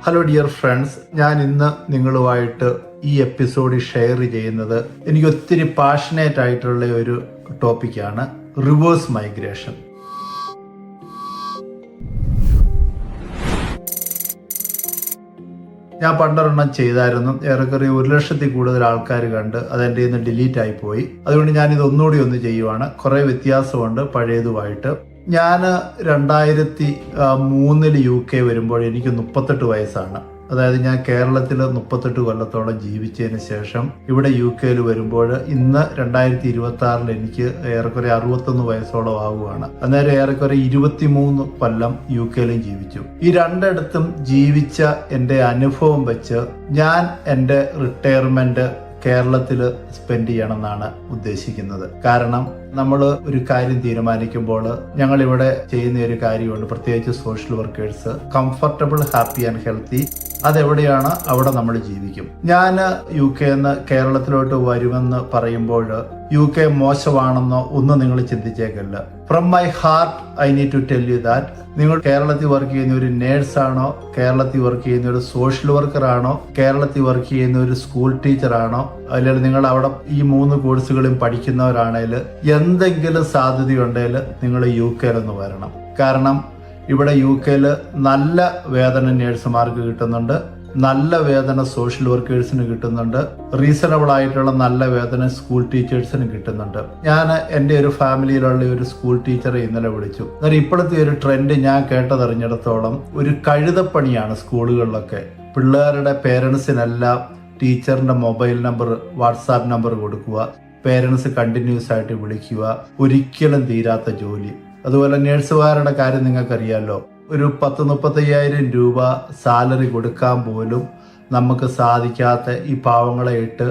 Hello dear friends, ഞാൻ ഇന്ന് നിങ്ങളുമായിട്ട് ഈ എപ്പിസോഡിൽ ഷെയർ ചെയ്യുന്നത് എനിക്ക് ഒത്തിരി പാഷനേറ്റ് ആയിട്ടുള്ള ഒരു ടോപ്പിക്കാണ് റിവേഴ്സ് മൈഗ്രേഷൻ. ഞാൻ പണ്ടൊരെണ്ണം ചെയ്തായിരുന്നു. ഏറെക്കുറെ 1,00,000 കൂടുതൽ ആൾക്കാർ കണ്ട് അതെൻ്റെ നിന്ന് ഡിലീറ്റ് ആയിപ്പോയി. അതുകൊണ്ട് ഞാനിത് ഒന്നുകൂടി ചെയ്യുവാണ്. കുറേ വ്യത്യാസമുണ്ട് പഴയതുമായിട്ട്. ഞാൻ 2003 UK വരുമ്പോൾ എനിക്ക് 38 വയസ്സാണ്. അതായത് ഞാൻ കേരളത്തിൽ 38 കൊല്ലത്തോളം ജീവിച്ചതിന് ശേഷം ഇവിടെ UK വരുമ്പോൾ ഇന്ന് 2026 എനിക്ക് ഏറെക്കുറെ 61 വയസ്സോളം ആവുകയാണ്. അന്നേരം ഏറെക്കുറെ 23 കൊല്ലം UK ജീവിച്ചു. ഈ രണ്ടിടത്തും ജീവിച്ച എൻ്റെ അനുഭവം വെച്ച് ഞാൻ എൻ്റെ റിട്ടയർമെന്റ് കേരളത്തിൽ സ്പെൻഡ് ചെയ്യണമെന്നാണ് ഉദ്ദേശിക്കുന്നത്. കാരണം നമ്മൾ ഒരു കാര്യം തീരുമാനിക്കുമ്പോൾ ഞങ്ങളിവിടെ ചെയ്യുന്ന ഒരു കാര്യമുണ്ട്, പ്രത്യേകിച്ച് social workers. Comfortable, happy and healthy, അതെവിടെയാണ് അവിടെ നമ്മൾ ജീവിക്കും. ഞാൻ UK കേരളത്തിലോട്ട് വരുമെന്ന് പറയുമ്പോൾ UK മോശമാണെന്നോ ഒന്നും നിങ്ങൾ ചിന്തിച്ചേക്കല്ല. From my heart I need to tell you that നിങ്ങൾ കേരളത്തിൽ വർക്ക് ചെയ്യുന്ന ഒരു നേഴ്സാണോ, കേരളത്തിൽ വർക്ക് ചെയ്യുന്ന ഒരു സോഷ്യൽ വർക്കറാണോ, കേരളത്തിൽ വർക്ക് ചെയ്യുന്ന ഒരു സ്കൂൾ ടീച്ചറാണോ, അല്ലെങ്കിൽ നിങ്ങൾ അവിടെ ഈ 3 കോഴ്സുകളും പഠിക്കുന്നവരാണെങ്കിൽ എന്തെങ്കിലും സാധ്യതയുണ്ടെങ്കിൽ നിങ്ങൾ UK വരണം. കാരണം ഇവിടെ UK നല്ല വേതന നേഴ്സുമാർക്ക് കിട്ടുന്നുണ്ട്, നല്ല വേതന സോഷ്യൽ വർക്കേഴ്സിന് കിട്ടുന്നുണ്ട്, റീസണബിൾ ആയിട്ടുള്ള നല്ല വേതന സ്കൂൾ ടീച്ചേഴ്സിന് കിട്ടുന്നുണ്ട്. ഞാൻ എൻ്റെ ഒരു ഫാമിലിയിലുള്ള ഒരു സ്കൂൾ ടീച്ചറെ ഇന്നലെ വിളിച്ചു. എന്നാൽ ഇപ്പോഴത്തെ ഒരു ട്രെൻഡ് ഞാൻ കേട്ടതറിഞ്ഞിടത്തോളം ഒരു കഴുതപ്പണിയാണ് സ്കൂളുകളിലൊക്കെ. പിള്ളേരുടെ പേരൻസിനെല്ലാം ടീച്ചറിന്റെ മൊബൈൽ നമ്പർ, വാട്സാപ്പ് നമ്പർ കൊടുക്കുക, പേരൻസ് കണ്ടിന്യൂസ് ആയിട്ട് വിളിക്കുക, ഒരിക്കലും തീരാത്ത ജോലി. അതുപോലെ നഴ്സുമാരുടെ കാര്യം നിങ്ങൾക്കറിയാമല്ലോ, ഒരു 10-35,000 രൂപ സാലറി കൊടുക്കാൻ പോലും നമുക്ക് സാധിക്കാത്ത ഈ പാവങ്ങളെ ഇട്ട്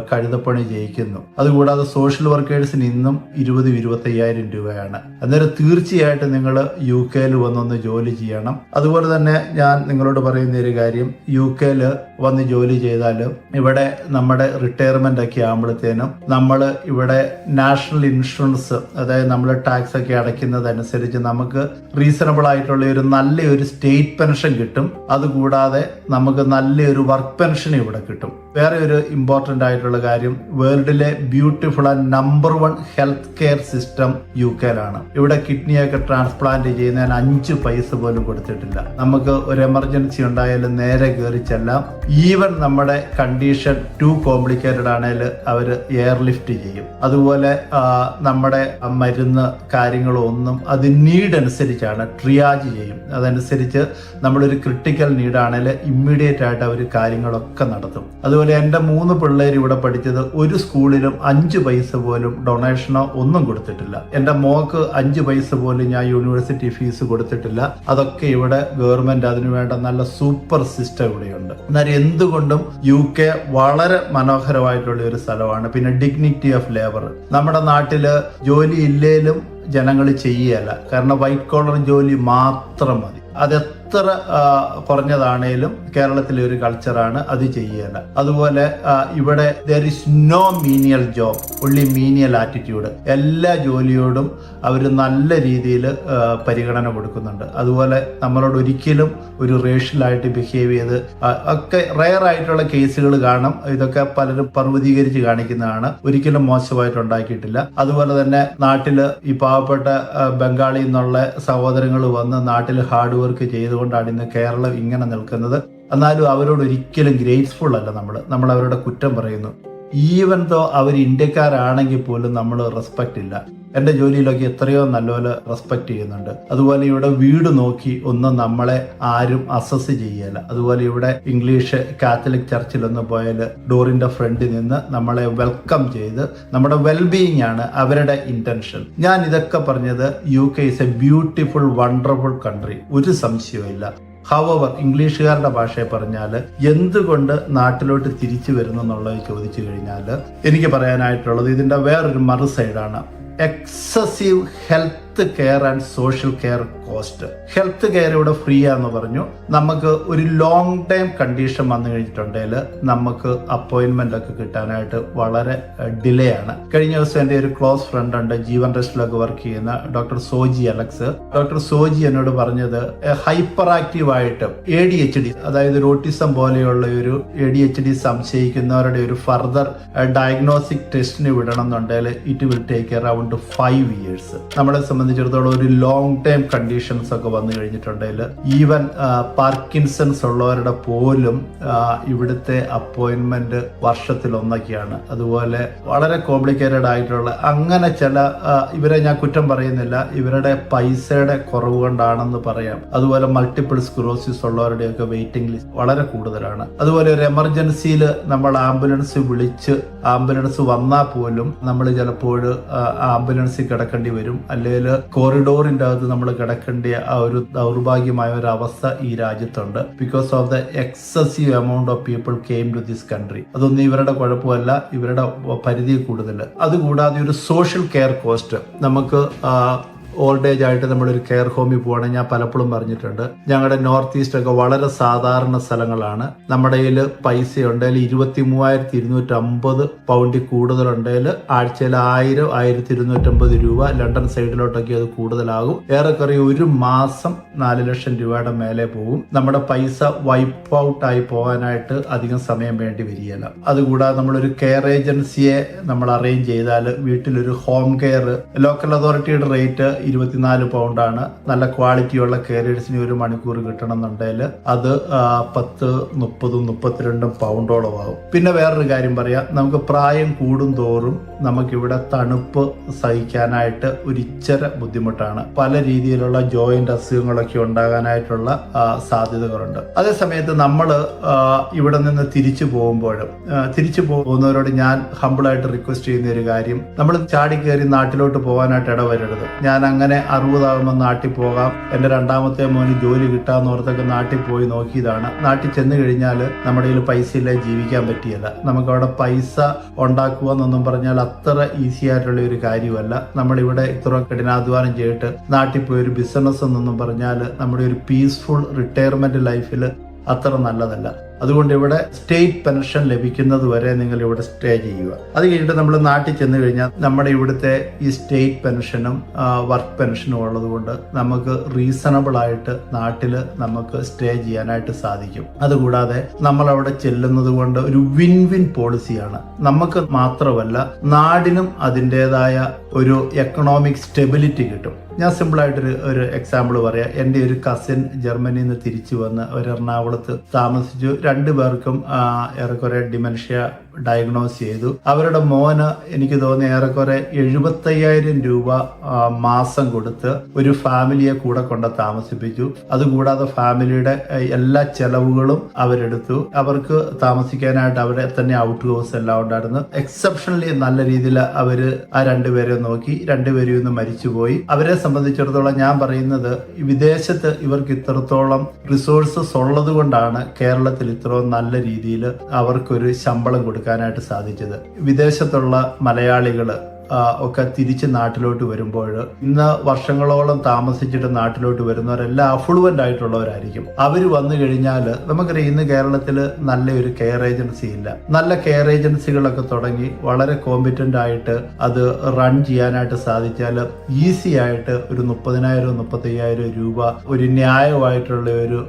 കഴുതപ്പണി ചെയ്യിക്കുന്നു. അതുകൂടാതെ സോഷ്യൽ വർക്കേഴ്സിന് ഇന്നും 20-25,000 രൂപയാണ്. അന്നേരം തീർച്ചയായിട്ടും നിങ്ങൾ UK വന്നൊന്ന് ജോലി ചെയ്യണം. അതുപോലെ തന്നെ ഞാൻ നിങ്ങളോട് പറയുന്ന ഒരു കാര്യം, UK വന്ന് ജോലി ചെയ്താൽ ഇവിടെ നമ്മുടെ റിട്ടയർമെന്റ് ഒക്കെ ആകുമ്പോഴത്തേനും നമ്മൾ ഇവിടെ നാഷണൽ ഇൻഷുറൻസ്, അതായത് നമ്മൾ ടാക്സ് ഒക്കെ അടയ്ക്കുന്നതനുസരിച്ച് നമുക്ക് റീസണബിൾ ആയിട്ടുള്ള ഒരു നല്ലൊരു സ്റ്റേറ്റ് പെൻഷൻ കിട്ടും. അതുകൂടാതെ നമുക്ക് നല്ലൊരു വർക്ക് പെൻഷൻ ഇവിടെ കിട്ടും. വേറെ ഒരു ഇമ്പോർട്ടൻ്റ് ആയിട്ടുള്ള കാര്യം, വേൾഡിലെ beautiful and number 1 health care system UK ഇവിടെ കിഡ്നിയൊക്കെ ട്രാൻസ്പ്ലാന്റ് ചെയ്യുന്നതിന് 5 പൈസ പോലും കൊടുത്തിട്ടില്ല. നമുക്ക് ഒരു എമർജൻസി ഉണ്ടായാലും നേരെ കയറി ചെല്ലാം. ഈവൻ നമ്മുടെ കണ്ടീഷൻ ടു കോംപ്ലിക്കേറ്റഡ് ആണെങ്കിൽ അവർ എയർലിഫ്റ്റ് ചെയ്യും. അതുപോലെ നമ്മുടെ മരുന്ന് കാര്യങ്ങളൊന്നും അത് നീഡ് അനുസരിച്ചാണ് ട്രിയാജ് ചെയ്യും. അതനുസരിച്ച് നമ്മളൊരു ക്രിട്ടിക്കൽ നീഡാണെങ്കിൽ ഇമ്മീഡിയറ്റ് ആയിട്ട് അവർ കാര്യങ്ങളൊക്കെ നടത്തും. അതുപോലെ എൻ്റെ 3 പിള്ളേർ ഇവിടെ പഠിച്ചത് ഒരു സ്കൂളിലും 5 പൈസ പോലും ഡൊണേഷനോ ഒന്നും കൊടുത്തിട്ടില്ല. എൻ്റെ മോക്ക് 5 പൈസ പോലും ഞാൻ യൂണിവേഴ്സിറ്റി ഫീസ് കൊടുത്തിട്ടില്ല. അതൊക്കെ ഇവിടെ ഗവൺമെന്റ് അതിനുവേണ്ട നല്ല സൂപ്പർ സിസ്റ്റം ഇവിടെയുണ്ട്. എന്നാൽ എന്തുകൊണ്ടും UK വളരെ മനോഹരമായിട്ടുള്ള ഒരു സ്ഥലമാണ്. പിന്നെ ഡിഗ്നിറ്റി ഓഫ് ലേബർ, നമ്മുടെ നാട്ടില് ജോലി ഇല്ലേലും ജനങ്ങൾ ചെയ്യുകയല്ല. കാരണം വൈറ്റ് കോളർ ജോലി മാത്രം മതി. അതെത്ര കുറഞ്ഞതാണേലും കേരളത്തിലെ ഒരു കൾച്ചറാണ്, അത് ചെയ്യല. അതുപോലെ ഇവിടെ there is no menial job, only menial attitude. എല്ലാ ജോലിയോടും അവർ നല്ല രീതിയിൽ പരിഗണന കൊടുക്കുന്നുണ്ട്. അതുപോലെ നമ്മളോട് ഒരിക്കലും ഒരു റേഷ്യലായിട്ട് ബിഹേവ് ചെയ്ത് ഒക്കെ റെയർ ആയിട്ടുള്ള കേസുകൾ കാണും. ഇതൊക്കെ പലരും പർവ്വതീകരിച്ച് കാണിക്കുന്നതാണ്. ഒരിക്കലും മോശമായിട്ട് ഉണ്ടാക്കിയിട്ടില്ല. അതുപോലെ തന്നെ നാട്ടില് ഈ പാവപ്പെട്ട ബംഗാളിൽ നിന്നുള്ള സഹോദരങ്ങൾ വന്ന് നാട്ടിൽ ഹാർഡ് വർക്ക് ചെയ്തുകൊണ്ടാണ് ഇന്ന് കേരളം ഇങ്ങനെ നിൽക്കുന്നത്. എന്നാലും അവരോട് ഒരിക്കലും ഗ്രേറ്റ്ഫുൾ അല്ല. നമ്മൾ അവരുടെ കുറ്റം പറയുന്നു. ഈവൻ ദോ അവർ ഇന്ത്യക്കാരാണെങ്കിൽ പോലും നമ്മൾ റെസ്പെക്റ്റ് ഇല്ല. എൻ്റെ ജോലിയിലൊക്കെ എത്രയോ നല്ലപോലെ റെസ്പെക്ട് ചെയ്യുന്നുണ്ട്. അതുപോലെ ഇവിടെ വീട് നോക്കി ഒന്നും നമ്മളെ ആരും അസസ് ചെയ്യല. അതുപോലെ ഇവിടെ ഇംഗ്ലീഷ് കാത്തലിക് ചർച്ചിലൊന്ന് പോയാൽ ഡോറിന്റെ ഫ്രണ്ടിൽ നിന്ന് നമ്മളെ വെൽക്കം ചെയ്ത് നമ്മുടെ വെൽബീയിങ് ആണ് അവരുടെ ഇന്റൻഷൻ. ഞാൻ ഇതൊക്കെ പറഞ്ഞത് UK is A beautiful wonderful country, ഒരു സംശയവും. ഹവർ ഇംഗ്ലീഷുകാരുടെ ഭാഷയെ പറഞ്ഞാൽ എന്തുകൊണ്ട് നാട്ടിലോട്ട് തിരിച്ചു വരുന്നു എന്നുള്ളത് ചോദിച്ചു കഴിഞ്ഞാൽ എനിക്ക് പറയാനായിട്ടുള്ളത് ഇതിന്റെ വേറൊരു മറു സൈഡാണ്. Excessive health health care and social care cost. Health care ഇവിടെ ഫ്രീ ആണെന്ന് പറഞ്ഞു. നമുക്ക് ഒരു ലോങ് ടൈം കണ്ടീഷൻ വന്നു കഴിഞ്ഞിട്ടുണ്ടെങ്കിൽ നമുക്ക് അപ്പോയിന്റ്മെന്റ് ഒക്കെ കിട്ടാനായിട്ട് വളരെ ഡിലേ ആണ്. കഴിഞ്ഞ ദിവസം എൻ്റെ ഒരു ക്ലോസ് ഫ്രണ്ട് ഉണ്ട്, ജീവൻ റെസ്റ്റിലൊക്കെ വർക്ക് ചെയ്യുന്ന ഡോക്ടർ സോജി അലക്സ്. ഡോക്ടർ സോജി എന്നോട് പറഞ്ഞത് ഹൈപ്പർ ആക്റ്റീവ് ആയിട്ട് ADHD, അതായത് ഓട്ടിസം പോലെയുള്ള ഒരു ADHD സംശയിക്കുന്നവരുടെ ഒരു ഫർദർ ഡയഗ്നോസ്റ്റിക് ടെസ്റ്റിന് വിടണം എന്നുണ്ടെങ്കിൽ it will take around 5 years. നമ്മളെ സംബന്ധിച്ചിടത്തോളം ഒരു ലോങ് ടൈം കണ്ടീഷൻസ് ഒക്കെ വന്നു കഴിഞ്ഞിട്ടുണ്ടെങ്കിൽ ഈവൻ പാർക്കിൻസൺസ് ഉള്ളവരുടെ പോലും ഇവിടുത്തെ അപ്പോയിന്റ്മെന്റ് വർഷത്തിലൊന്നൊക്കെയാണ്. അതുപോലെ വളരെ കോംപ്ലിക്കേറ്റഡ് ആയിട്ടുള്ള അങ്ങനെ ചില ഇവരെ ഞാൻ കുറ്റം പറയുന്നില്ല, ഇവരുടെ പൈസയുടെ കുറവ് കൊണ്ടാണെന്ന് പറയാം. അതുപോലെ മൾട്ടിപ്പിൾ സ്ക്ലോസിസ് ഉള്ളവരുടെയൊക്കെ വെയിറ്റിംഗ് ലിസ്റ്റ് വളരെ കൂടുതലാണ്. അതുപോലെ ഒരു എമർജൻസിയിൽ നമ്മൾ ആംബുലൻസ് വിളിച്ച് ആംബുലൻസ് വന്നാൽ പോലും നമ്മൾ ചിലപ്പോൾ ആംബുലൻസിൽ കിടക്കേണ്ടി വരും, അല്ലെങ്കിൽ കോറിഡോറിന്റെ അകത്ത് നമ്മൾ കിടക്കേണ്ട ആ ഒരു ദൗർഭാഗ്യമായ ഒരു അവസ്ഥ ഈ രാജ്യത്തുണ്ട്. Because of the excessive amount of people came to this country. അതൊന്നും ഇവരുടെ കുഴപ്പമല്ല, ഇവരുടെ പരിധി കൂടുതൽ. അതുകൂടാതെ ഒരു സോഷ്യൽ കെയർ കോസ്റ്റ് നമുക്ക് ഓൾഡ് ഏജ് ആയിട്ട് നമ്മളൊരു കെയർ ഹോമിൽ പോകണമെങ്കിൽ ഞാൻ പലപ്പോഴും പറഞ്ഞിട്ടുണ്ട്, ഞങ്ങളുടെ നോർത്ത് ഈസ്റ്റ് ഒക്കെ വളരെ സാധാരണ സ്ഥലങ്ങളാണ്. നമ്മുടെ കയ്യിൽ പൈസ ഉണ്ടെങ്കിൽ 23,250 പൗണ്ടിൽ കൂടുതലുണ്ടെങ്കിൽ ആഴ്ചയിൽ 1,000-1,250 രൂപ ലണ്ടൻ സൈഡിലോട്ടൊക്കെ അത് കൂടുതലാകും. ഏറെക്കുറെ ഒരു മാസം 4 ലക്ഷം രൂപയുടെ മേലെ പോകും. നമ്മുടെ പൈസ വൈപ്പ് ഔട്ട് ആയി പോകാനായിട്ട് അധികം സമയം വേണ്ടി വരികയില്ല. അതുകൂടാതെ നമ്മളൊരു കെയർ ഏജൻസിയെ നമ്മൾ അറേഞ്ച് ചെയ്താൽ വീട്ടിലൊരു ഹോം കെയർ ലോക്കൽ അതോറിറ്റിയുടെ റേറ്റ് 24 പൗണ്ടാണ്. നല്ല ക്വാളിറ്റിയുള്ള കെയറേഴ്സിന് 1 മണിക്കൂർ കിട്ടണമെന്നുണ്ടെങ്കിൽ അത് 10, 30, 32 പൗണ്ടോളം ആകും. പിന്നെ വേറൊരു കാര്യം പറയാം, നമുക്ക് പ്രായം കൂടും തോറും നമുക്കിവിടെ തണുപ്പ് സഹിക്കാനായിട്ട് ഒരിച്ചിരി ബുദ്ധിമുട്ടാണ്. പല രീതിയിലുള്ള ജോയിന്റ് അസുഖങ്ങളൊക്കെ ഉണ്ടാകാനായിട്ടുള്ള സാധ്യതകളുണ്ട്. അതേസമയത്ത് നമ്മൾ ഇവിടെ നിന്ന് തിരിച്ചു പോകുന്നവരോട് ഞാൻ ഹമ്പിളായിട്ട് റിക്വസ്റ്റ് ചെയ്യുന്ന ഒരു കാര്യം, നമ്മൾ ചാടി കയറി നാട്ടിലോട്ട് പോകാനായിട്ട് ഇടവരരുത്. ഞാൻ അങ്ങനെ 60 ആകുമ്പോൾ നാട്ടിൽ പോകാം, എൻ്റെ 2ാമത്തെ മോന് ജോലി കിട്ടാമെന്നോർത്തൊക്കെ നാട്ടിൽ പോയി നോക്കിയതാണ്. നാട്ടിൽ ചെന്ന് കഴിഞ്ഞാൽ നമ്മുടെ കയ്യിൽ പൈസ ഇല്ല, ജീവിക്കാൻ പറ്റിയല്ല. നമുക്കവിടെ പൈസ ഉണ്ടാക്കുക എന്നൊന്നും പറഞ്ഞാൽ അത്ര ഈസി ആയിട്ടുള്ള ഒരു കാര്യമല്ല. നമ്മളിവിടെ ഇത്ര കഠിനാധ്വാനം ചെയ്തിട്ട് നാട്ടിൽ പോയി ഒരു ബിസിനസ് എന്നൊന്നും പറഞ്ഞാൽ നമ്മുടെ ഒരു പീസ്ഫുൾ റിട്ടയർമെന്റ് ലൈഫിൽ അത്ര നല്ലതല്ല. അതുകൊണ്ട് ഇവിടെ സ്റ്റേറ്റ് പെൻഷൻ ലഭിക്കുന്നത് വരെ നിങ്ങൾ ഇവിടെ സ്റ്റേ ചെയ്യുക. അത് കഴിഞ്ഞിട്ട് നമ്മൾ നാട്ടിൽ ചെന്ന് കഴിഞ്ഞാൽ നമ്മുടെ ഇവിടുത്തെ ഈ സ്റ്റേറ്റ് പെൻഷനും വർക്ക് പെൻഷനും ഉള്ളത് കൊണ്ട് നമുക്ക് റീസണബിൾ ആയിട്ട് നാട്ടിൽ നമുക്ക് സ്റ്റേ ചെയ്യാനായിട്ട് സാധിക്കും. അതുകൂടാതെ നമ്മൾ അവിടെ ചെല്ലുന്നത് കൊണ്ട് ഒരു വിൻ വിൻ പോളിസിയാണ്. നമുക്ക് മാത്രമല്ല നാടിനും അതിൻ്റെതായ ഒരു എക്കണോമിക് സ്റ്റെബിലിറ്റി കിട്ടും. ഞാൻ സിമ്പിളായിട്ടൊരു എക്സാമ്പിൾ പറയാം. എൻ്റെ ഒരു കസിൻ ജർമ്മനിയിൽ നിന്ന് തിരിച്ചു വന്ന് ഒരു എറണാകുളത്ത് താമസിച്ചു. 2 പേർക്കും ഏറെക്കുറെ ഡിമെൻഷ്യ ഡയഗ്നോസ് ചെയ്തു. അവരുടെ മോന് എനിക്ക് തോന്നി ഏറെക്കുറെ 75,000 രൂപ മാസം കൊടുത്ത് ഒരു ഫാമിലിയെ കൂടെ കൊണ്ട് താമസിപ്പിച്ചു. അതുകൂടാതെ ഫാമിലിയുടെ എല്ലാ ചെലവുകളും അവരെടുത്തു. അവർക്ക് താമസിക്കാനായിട്ട് അവിടെ തന്നെ ഔട്ട് ഹൗസ് എല്ലാം ഉണ്ടായിരുന്നു. എക്സെപ്ഷണലി നല്ല രീതിയിൽ അവര് ആ 2 പേരെ നോക്കി. 2 പേരും ഇന്ന് മരിച്ചുപോയി. അവരെ സംബന്ധിച്ചിടത്തോളം ഞാൻ പറയുന്നത്, വിദേശത്ത് ഇവർക്ക് ഇത്രത്തോളം റിസോഴ്സസ് ഉള്ളത് കൊണ്ടാണ് കേരളത്തിൽ ഇത്രയും നല്ല രീതിയിൽ അവർക്കൊരു ശമ്പളം കൊടുക്കാനായിട്ട് സാധിച്ചത്. വിദേശത്തുള്ള മലയാളികള് ഒക്കെ തിരിച്ച് നാട്ടിലോട്ട് വരുമ്പോൾ ഇന്ന് വർഷങ്ങളോളം താമസിച്ചിട്ട് നാട്ടിലോട്ട് വരുന്നവരെല്ലാം അഫ്ലുവൻ്റ് ആയിട്ടുള്ളവരായിരിക്കും. അവർ വന്നു കഴിഞ്ഞാൽ നമുക്കറിയാം, ഇന്ന് കേരളത്തിൽ നല്ലൊരു കെയർ ഏജൻസി ഇല്ല. നല്ല കെയർ ഏജൻസികളൊക്കെ തുടങ്ങി വളരെ കോമ്പിറ്റൻ്റ് ആയിട്ട് അത് റൺ ചെയ്യാനായിട്ട് സാധിച്ചാൽ ഈസി ആയിട്ട് ഒരു 30,000-35,000 രൂപ ഒരു ന്യായമായിട്ടുള്ള ഒരു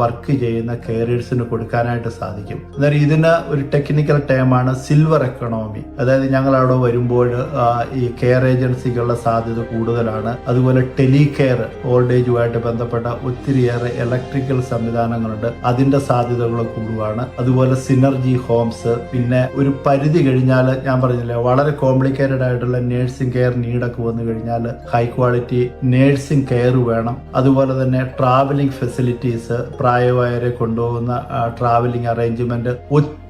വർക്ക് ചെയ്യുന്ന കെയറേഴ്സിന് കൊടുക്കാനായിട്ട് സാധിക്കും. എന്നാൽ ഇതിന് ഒരു ടെക്നിക്കൽ ടേമാണ് സിൽവർ എക്കണോമി. അതായത് ഞങ്ങൾ അവിടെ വരുമ്പോൾ ഈ കെയർ ഏജൻസിക്കുള്ള സാധ്യത കൂടുതലാണ്. അതുപോലെ ടെലികെയർ, ഓൾഡ് ഏജുമായിട്ട് ബന്ധപ്പെട്ട ഒത്തിരിയേറെ ഇലക്ട്രിക്കൽ സംവിധാനങ്ങളുണ്ട്, അതിന്റെ സാധ്യതകൾ കൂടുകയാണ്. അതുപോലെ സിനർജി ഹോംസ്. പിന്നെ ഒരു പരിധി കഴിഞ്ഞാൽ ഞാൻ പറഞ്ഞില്ലേ, വളരെ കോംപ്ലിക്കേറ്റഡ് ആയിട്ടുള്ള നേഴ്സിംഗ് കെയർ നീഡൊക്കെ വന്നു കഴിഞ്ഞാൽ ഹൈ ക്വാളിറ്റി നേഴ്സിംഗ് കെയർ വേണം. അതുപോലെ തന്നെ ട്രാവലിംഗ് ഫെസിലിറ്റീസ്, പ്രായമായവരെ കൊണ്ടുപോകുന്ന ട്രാവലിംഗ് അറേഞ്ച്മെന്റ്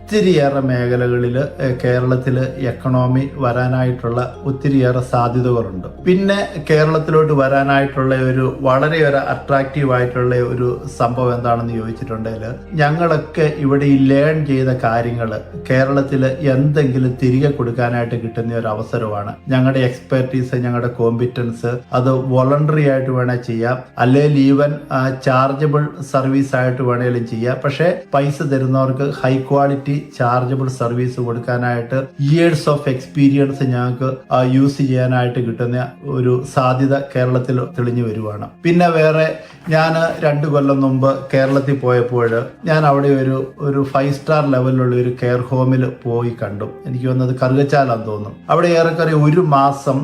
ഒത്തിരിയേറെ മേഖലകളിൽ കേരളത്തിൽ എക്കണോമി വരാനായിട്ടുള്ള ഒത്തിരിയേറെ സാധ്യതകളുണ്ട്. പിന്നെ കേരളത്തിലോട്ട് വരാനായിട്ടുള്ള ഒരു വളരെയേറെ അട്രാക്റ്റീവ് ആയിട്ടുള്ള ഒരു സംഭവം എന്താണെന്ന് ചോദിച്ചിട്ടുണ്ടെങ്കിൽ, ഞങ്ങളൊക്കെ ഇവിടെ ഈ ലേൺ ചെയ്ത കാര്യങ്ങൾ കേരളത്തിൽ എന്തെങ്കിലും തിരികെ കൊടുക്കാനായിട്ട് കിട്ടുന്ന ഒരു അവസരമാണ്. ഞങ്ങളുടെ എക്സ്പെർട്ടീസ്, ഞങ്ങളുടെ കോമ്പിറ്റൻസ് അത് വോളണ്ടറി ആയിട്ട് വേണേൽ ചെയ്യാം, അല്ലെങ്കിൽ ഈവൻ ചാർജബിൾ സർവീസ് ആയിട്ട് വേണേലും ചെയ്യാം. പക്ഷേ പൈസ തരുന്നവർക്ക് ഹൈ ക്വാളിറ്റി ചാർജബിൾ സർവീസ് കൊടുക്കാനായിട്ട് ഇയേഴ്സ് ഓഫ് എക്സ്പീരിയൻസ് ഞങ്ങൾക്ക് യൂസ് ചെയ്യാനായിട്ട് കിട്ടുന്ന ഒരു സാധ്യത കേരളത്തിൽ തെളിഞ്ഞു വരുവാണ്. പിന്നെ വേറെ, ഞാൻ 2 കൊല്ലം മുമ്പ് കേരളത്തിൽ പോയപ്പോൾ ഞാൻ അവിടെ ഒരു 5 സ്റ്റാർ ലെവലിലുള്ള ഒരു കെയർ ഹോമിൽ പോയി കണ്ടു. എനിക്ക് വന്നത് കറുകച്ചാലാന്ന് തോന്നുന്നു. അവിടെ ഏറെക്കുറെ ഒരു മാസം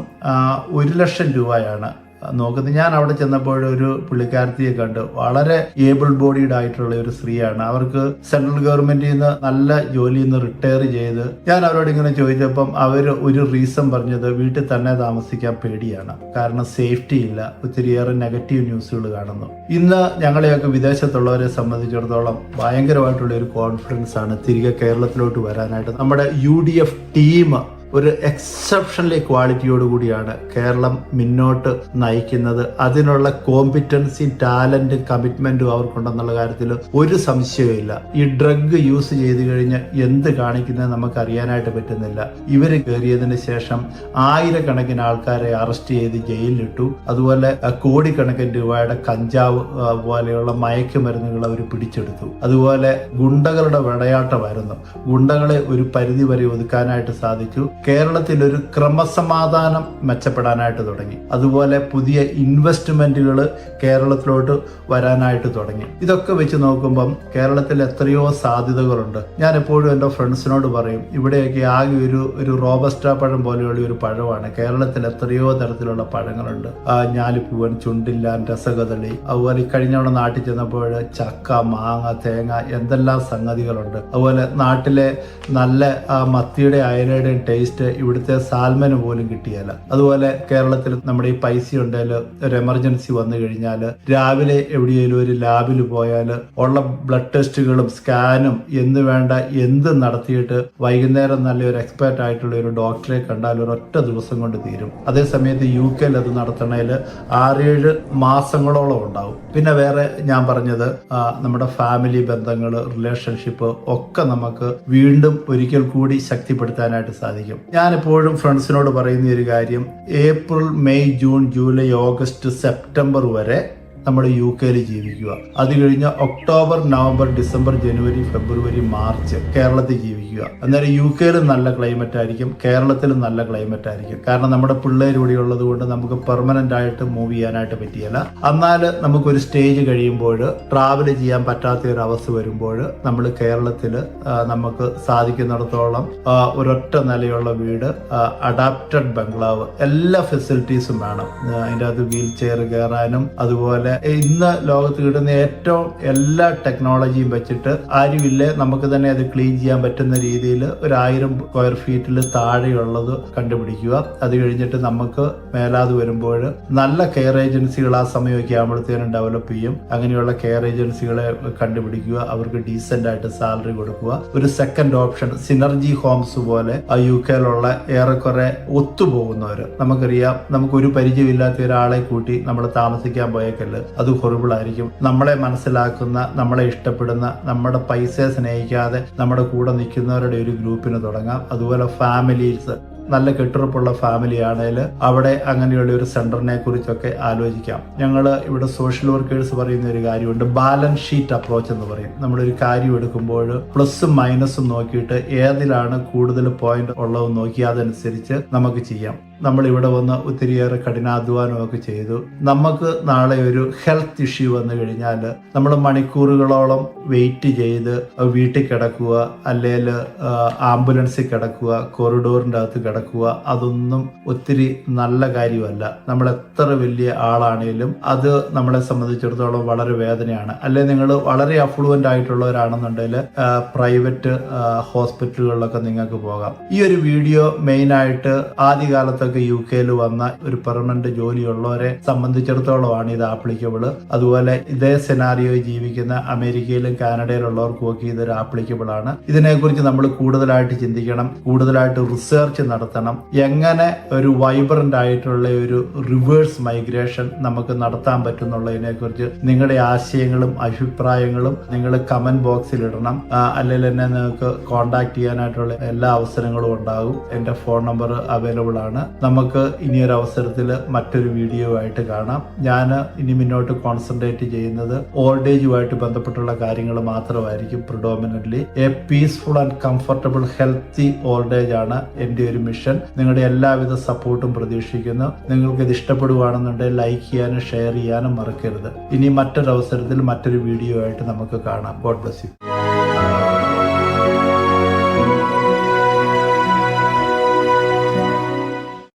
1 ലക്ഷം രൂപയാണ് നോക്കുന്നത്. ഞാൻ അവിടെ ചെന്നപ്പോൾ ഒരു പുള്ളിക്കാരത്തിയെ കണ്ട്, വളരെ ഏബിൾ ബോഡീഡ് ആയിട്ടുള്ള ഒരു സ്ത്രീയാണ്. അവർക്ക് സെൻട്രൽ ഗവൺമെന്റിൽ നിന്ന് നല്ല ജോലിയിൽ നിന്ന് റിട്ടയർ ചെയ്ത്, ഞാൻ അവരോട് ഇങ്ങനെ ചോദിച്ചപ്പം അവർ ഒരു റീസൺ പറഞ്ഞത് വീട്ടിൽ തന്നെ താമസിക്കാൻ പേടിയാണ്, കാരണം സേഫ്റ്റി ഇല്ല, ഒത്തിരിയേറെ നെഗറ്റീവ് ന്യൂസുകൾ കാണുന്നു. ഇന്ന് ഞങ്ങളെയൊക്കെ വിദേശത്തുള്ളവരെ സംബന്ധിച്ചിടത്തോളം ഭയങ്കരമായിട്ടുള്ള ഒരു കോൺഫിഡൻസ് ആണ് തിരികെ കേരളത്തിലോട്ട് വരാനായിട്ട്. നമ്മുടെ UDF ടീം ഒരു എക്സെപ്ഷണലി ക്വാളിറ്റിയോടുകൂടിയാണ് കേരളം മുന്നോട്ട് നയിക്കുന്നത്. അതിനുള്ള കോമ്പിറ്റൻസിയും ടാലന്റും കമ്മിറ്റ്മെന്റും അവർക്കുണ്ടെന്നുള്ള കാര്യത്തിൽ ഒരു സംശയവുമില്ല. ഈ ഡ്രഗ് യൂസ് ചെയ്ത് കഴിഞ്ഞ് എന്ത് കാണിക്കുന്നത് നമുക്ക് അറിയാനായിട്ട് പറ്റുന്നില്ല. ഇവർ കയറിയതിന് ശേഷം ആയിരക്കണക്കിന് ആൾക്കാരെ അറസ്റ്റ് ചെയ്ത് ജയിലിലിട്ടു. അതുപോലെ കോടിക്കണക്കിന് രൂപയുടെ കഞ്ചാവ് പോലെയുള്ള മയക്കുമരുന്നുകൾ അവർ പിടിച്ചെടുത്തു. അതുപോലെ ഗുണ്ടകളുടെ വിളയാട്ടമായിരുന്നു. ഗുണ്ടകളെ ഒരു പരിധി വരെ ഒതുക്കാനായിട്ട് സാധിച്ചു. കേരളത്തിൽ ഒരു ക്രമസമാധാനം മെച്ചപ്പെടാനായിട്ട് തുടങ്ങി. അതുപോലെ പുതിയ ഇൻവെസ്റ്റ്മെന്റുകൾ കേരളത്തിലോട്ട് വരാനായിട്ട് തുടങ്ങി. ഇതൊക്കെ വെച്ച് നോക്കുമ്പം കേരളത്തിൽ എത്രയോ സാധ്യതകളുണ്ട്. ഞാൻ എപ്പോഴും എൻ്റെ ഫ്രണ്ട്സിനോട് പറയും, ഇവിടെയൊക്കെ ആകെ ഒരു റോബസ്റ്റ പഴം പോലെയുള്ള ഒരു പഴമാണ്. കേരളത്തിൽ എത്രയോ തരത്തിലുള്ള പഴങ്ങളുണ്ട്. ഞാലിപ്പൂവൻ, ചുണ്ടില്ലാൻ, രസകദളി, അതുപോലെ കഴിഞ്ഞവണ നാട്ടിൽ ചെന്നപ്പോൾ ചക്ക, മാങ്ങ, തേങ്ങ, എന്തെല്ലാം സംഗതികളുണ്ട്. അതുപോലെ നാട്ടിലെ നല്ല മത്തിയുടെ അയലയുടെയും ടേസ്റ്റ് ഇവിടുത്തെ സാൽമന് പോലും കിട്ടിയല്ല. അതുപോലെ കേരളത്തിൽ നമ്മുടെ ഈ പൈസ ഉണ്ടെങ്കിൽ ഒരു എമർജൻസി വന്നു കഴിഞ്ഞാൽ രാവിലെ എവിടെയെങ്കിലും ഒരു ലാബിൽ പോയാൽ ഉള്ള ബ്ലഡ് ടെസ്റ്റുകളും സ്കാനും എന്ന് വേണ്ട എന്ത് നടത്തിയിട്ട് വൈകുന്നേരം നല്ലൊരു എക്സ്പെർട്ട് ആയിട്ടുള്ള ഒരു ഡോക്ടറെ കണ്ടാൽ ഒരൊറ്റ ദിവസം കൊണ്ട് തീരും. അതേസമയത്ത് UK അത് നടത്തണേൽ 6-7 മാസങ്ങളോളം ഉണ്ടാവും. പിന്നെ വേറെ ഞാൻ പറഞ്ഞത്, നമ്മുടെ ഫാമിലി ബന്ധങ്ങൾ, റിലേഷൻഷിപ്പ് ഒക്കെ നമുക്ക് വീണ്ടും ഒരിക്കൽ കൂടി ശക്തിപ്പെടുത്താനായിട്ട് സാധിക്കും. ഞാൻ എപ്പോഴും ഫ്രണ്ട്സിനോട് പറയുന്ന ഒരു കാര്യം, April, May, June, July, August, September വരെ നമ്മൾ UK ജീവിക്കുക. അത് കഴിഞ്ഞ് ഒക്ടോബർ, നവംബർ, ഡിസംബർ, ജനുവരി, ഫെബ്രുവരി, മാർച്ച് കേരളത്തിൽ ജീവിക്കുക. അന്നേരം UK നല്ല ക്ലൈമറ്റ് ആയിരിക്കും, കേരളത്തിലും നല്ല ക്ലൈമറ്റ് ആയിരിക്കും. കാരണം നമ്മുടെ പിള്ളേർ ഇവിടെ ഉള്ളത് കൊണ്ട് നമുക്ക് പെർമനന്റ് ആയിട്ട് മൂവ് ചെയ്യാനായിട്ട് പറ്റിയല്ല. എന്നാൽ നമുക്കൊരു സ്റ്റേജ് കഴിയുമ്പോൾ, ട്രാവൽ ചെയ്യാൻ പറ്റാത്ത ഒരു അവസ്ഥ വരുമ്പോൾ, നമ്മൾ കേരളത്തിൽ നമുക്ക് സാധിക്കുന്നിടത്തോളം ഒരൊറ്റ നിലയുള്ള വീട്, അഡാപ്റ്റഡ് ബംഗ്ലാവ്, എല്ലാ ഫെസിലിറ്റീസും വേണം. അതിൻ്റെ അത് വീൽ ചെയർ കയറാനും, അതുപോലെ ഇന്ന് ലോകത്ത് കിട്ടുന്ന ഏറ്റവും എല്ലാ ടെക്നോളജിയും വെച്ചിട്ട് ആരുമില്ലേ നമുക്ക് തന്നെ അത് ക്ലീൻ ചെയ്യാൻ പറ്റുന്ന രീതിയിൽ 1000 സ്ക്വയർ ഫീറ്റിൽ താഴെയുള്ളത് കണ്ടുപിടിക്കുക. അത് കഴിഞ്ഞിട്ട് നമുക്ക് മേലാതെ വരുമ്പോൾ നല്ല കെയർ ഏജൻസികൾ ആ സമയമൊക്കെ ആകുമ്പോഴത്തേനും ഡെവലപ്പ് ചെയ്യും. അങ്ങനെയുള്ള കെയർ ഏജൻസികളെ കണ്ടുപിടിക്കുക, അവർക്ക് ഡീസന്റ് ആയിട്ട് സാലറി കൊടുക്കുക. ഒരു സെക്കൻഡ് ഓപ്ഷൻ സിനർജി ഹോംസ് പോലെ UK ഏറെക്കുറെ ഒത്തുപോകുന്നവർ, നമുക്കറിയാം, നമുക്കൊരു പരിചയമില്ലാത്ത ഒരാളെ കൂട്ടി നമ്മൾ താമസിക്കാൻ പോയേക്കല്ല, അത് ഹൊറിബിൾ ആയിരിക്കും. നമ്മളെ മനസ്സിലാക്കുന്ന, നമ്മളെ ഇഷ്ടപ്പെടുന്ന, നമ്മുടെ പൈസയെ സ്നേഹിക്കാതെ നമ്മുടെ കൂടെ നിൽക്കുന്നവരുടെ ഒരു ഗ്രൂപ്പിന് തുടങ്ങാം. അതുപോലെ ഫാമിലീസ്, നല്ല കെട്ടുറപ്പുള്ള ഫാമിലി ആണെങ്കിൽ അവിടെ അങ്ങനെയുള്ള ഒരു സെന്ററിനെ കുറിച്ചൊക്കെ ആലോചിക്കാം. ഞങ്ങൾ ഇവിടെ സോഷ്യൽ വർക്കേഴ്സ് പറയുന്ന ഒരു കാര്യമുണ്ട്, ബാലൻസ് ഷീറ്റ് അപ്രോച്ച് എന്ന് പറയും. നമ്മളൊരു കാര്യം എടുക്കുമ്പോൾ പ്ലസും മൈനസും നോക്കിയിട്ട് ഏതിലാണ് കൂടുതൽ പോയിന്റ് ഉള്ളതെന്ന് നോക്കി അതനുസരിച്ച് നമുക്ക് ചെയ്യാം. നമ്മൾ ഇവിടെ വന്ന് ഒത്തിരിയേറെ കഠിനാധ്വാനമൊക്കെ ചെയ്തു. നമുക്ക് നാളെ ഒരു ഹെൽത്ത് ഇഷ്യൂ വന്നു കഴിഞ്ഞാൽ നമ്മൾ മണിക്കൂറുകളോളം വെയിറ്റ് ചെയ്ത് വീട്ടിൽ കിടക്കുക, അല്ലെങ്കിൽ ആംബുലൻസിൽ കിടക്കുക, കോറിഡോറിൻ്റെ അകത്ത് കിടക്കുക, അതൊന്നും ഒത്തിരി നല്ല കാര്യമല്ല. നമ്മൾ എത്ര വലിയ ആളാണേലും അത് നമ്മളെ സംബന്ധിച്ചിടത്തോളം വളരെ വേദനയാണ്. അല്ലെങ്കിൽ നിങ്ങൾ വളരെ അഫ്ലുവൻ്റ് ആയിട്ടുള്ളവരാണെന്നുണ്ടെങ്കിൽ പ്രൈവറ്റ് ഹോസ്പിറ്റലുകളിലൊക്കെ നിങ്ങൾക്ക് പോകാം. ഈ ഒരു വീഡിയോ മെയിനായിട്ട് ആദ്യകാലത്തൊക്കെ നിങ്ങളൊക്കെ UK വന്ന ഒരു പെർമനന്റ് ജോലിയുള്ളവരെ സംബന്ധിച്ചിടത്തോളമാണ് ഇത് ആപ്ലിക്കബിൾ. അതുപോലെ ഇതേ സെനാറിയോയിൽ ജീവിക്കുന്ന അമേരിക്കയിലും കാനഡയിലുള്ളവർക്കും ഒക്കെ ഇതൊരു ആപ്ലിക്കബിൾ ആണ്. ഇതിനെക്കുറിച്ച് നമ്മൾ കൂടുതലായിട്ട് ചിന്തിക്കണം, കൂടുതലായിട്ട് റിസർച്ച് നടത്തണം. എങ്ങനെ ഒരു വൈബ്രന്റ് ആയിട്ടുള്ള ഒരു റിവേഴ്സ് മൈഗ്രേഷൻ നമുക്ക് നടത്താൻ പറ്റുന്നുള്ളതിനെ കുറിച്ച് നിങ്ങളുടെ ആശയങ്ങളും അഭിപ്രായങ്ങളും നിങ്ങൾ കമന്റ് ബോക്സിൽ ഇടണം. അല്ലെങ്കിൽ എന്നെ നിങ്ങൾക്ക് കോൺടാക്ട് ചെയ്യാനായിട്ടുള്ള എല്ലാ അവസരങ്ങളും ഉണ്ടാകും. എൻ്റെ ഫോൺ നമ്പർ അവൈലബിൾ ആണ്. നമുക്ക് ഇനിയൊരു അവസരത്തിൽ മറ്റൊരു വീഡിയോ ആയിട്ട് കാണാം. ഞാൻ ഇനി മുന്നോട്ട് കോൺസെൻട്രേറ്റ് ചെയ്യുന്നത് ഓൾഡ് ഏജുമായിട്ട് ബന്ധപ്പെട്ടുള്ള കാര്യങ്ങൾ മാത്രമായിരിക്കും. Predominantly A peaceful and comfortable healthy old age ആണ് എൻ്റെ ഒരു മിഷൻ. നിങ്ങളുടെ എല്ലാവിധ സപ്പോർട്ടും പ്രതീക്ഷിക്കുന്നു. നിങ്ങൾക്ക് ഇത് ഇഷ്ടപ്പെടുകയാണെന്നുണ്ടെങ്കിൽ ലൈക്ക് ചെയ്യാനും ഷെയർ ചെയ്യാനും മറക്കരുത്. ഇനി മറ്റൊരു അവസരത്തിൽ മറ്റൊരു വീഡിയോ ആയിട്ട് നമുക്ക് കാണാം. God bless you.